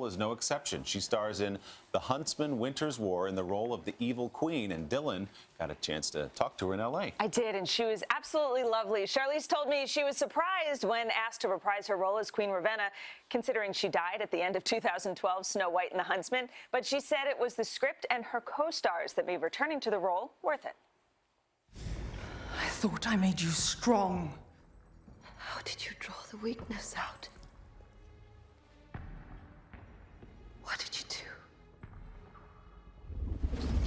is no exception. She stars in The Huntsman, Winter's War in the role of the evil queen, and Dylan got a chance to talk to her in L.A. I did, and she was absolutely lovely. Charlize told me she was surprised when asked to reprise her role as Queen Ravenna, considering she died at the end of 2012 Snow White and the Huntsman. But she said it was the script and her co-stars that made returning to the role worth it. I thought I made you strong. How did you draw the weakness out? What did you do?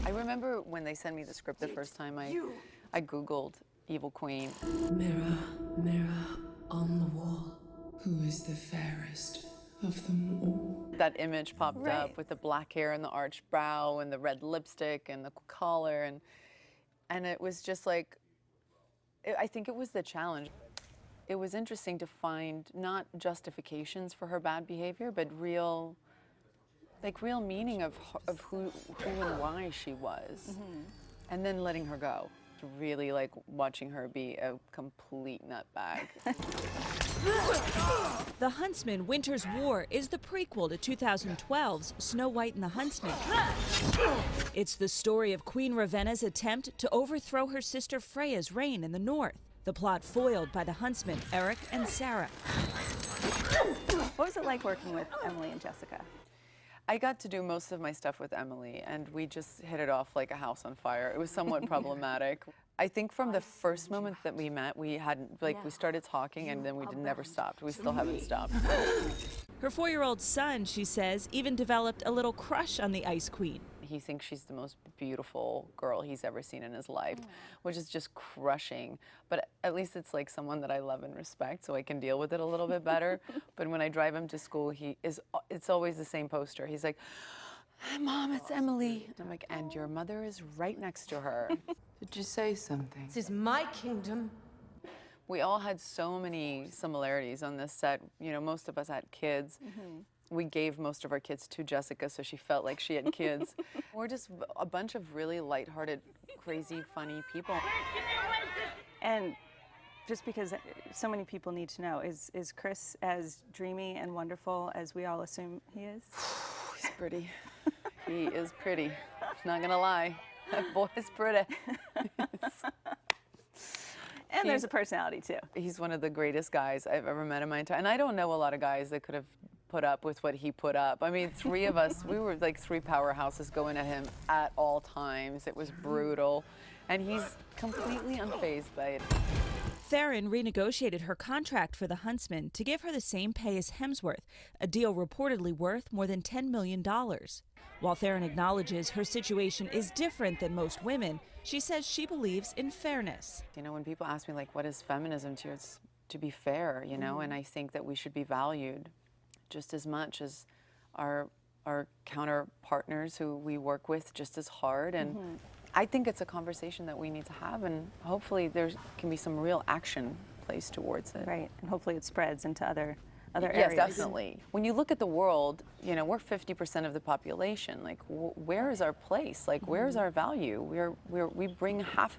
I remember when they sent me the script the first time, I Googled Evil Queen. Mirror, mirror on the wall, who is the fairest of them all? That image popped up with the black hair and the arched brow and the red lipstick and the collar, and it was just like, I think it was the challenge. It was interesting to find not justifications for her bad behavior, but real meaning of who and why she was, and then letting her go. Really like watching her be a complete nutbag. The Huntsman, Winter's War is the prequel to 2012's Snow White and the Huntsman. It's the story of Queen Ravenna's attempt to overthrow her sister Freya's reign in the north. The plot foiled by the Huntsmen, Eric and Sarah. What was it like working with Emily and Jessica? I got to do most of my stuff with Emily, and we just hit it off like a house on fire. It was somewhat problematic. I think from the first moment that we met, we started talking, and then we never stopped. We still haven't stopped. Her 4-year-old son, she says, even developed a little crush on the Ice Queen. He thinks she's the most beautiful girl he's ever seen in his life, which is just crushing. But at least it's like someone that I love and respect, so I can deal with it a little bit better. But when I drive him to school, it's always the same poster. He's like, "Hi, Mom, it's Emily." I'm like, "And your mother is right next to her." Did you say something? This is my kingdom. We all had so many similarities on this set. You know, most of us had kids. We gave most of our kids to Jessica, so she felt like she had kids. We're just a bunch of really lighthearted, crazy, funny people. And just because so many people need to know, is Chris as dreamy and wonderful as we all assume he is? He's pretty. He is pretty. Not gonna lie, that boy is pretty. And there's a personality too. He's one of the greatest guys I've ever met in my entire, and I don't know a lot of guys that could have put up with what he put up. I mean, 3 of us, we were like 3 powerhouses going at him at all times. It was brutal, and he's completely unfazed by it. Theron renegotiated her contract for the Huntsman to give her the same pay as Hemsworth, a deal reportedly worth more than $10 million. While Theron acknowledges her situation is different than most women, she says she believes in fairness. You know, when people ask me, like, what is feminism to you? It's to be fair, you know, and I think that we should be valued just as much as our counter partners who we work with just as hard. And I think it's a conversation that we need to have, and hopefully there can be some real action placed towards it. Right, and hopefully it spreads into other areas. Yes, definitely. When you look at the world, you know, we're 50% of the population. Like, where is our place? Like, where is our value? We bring half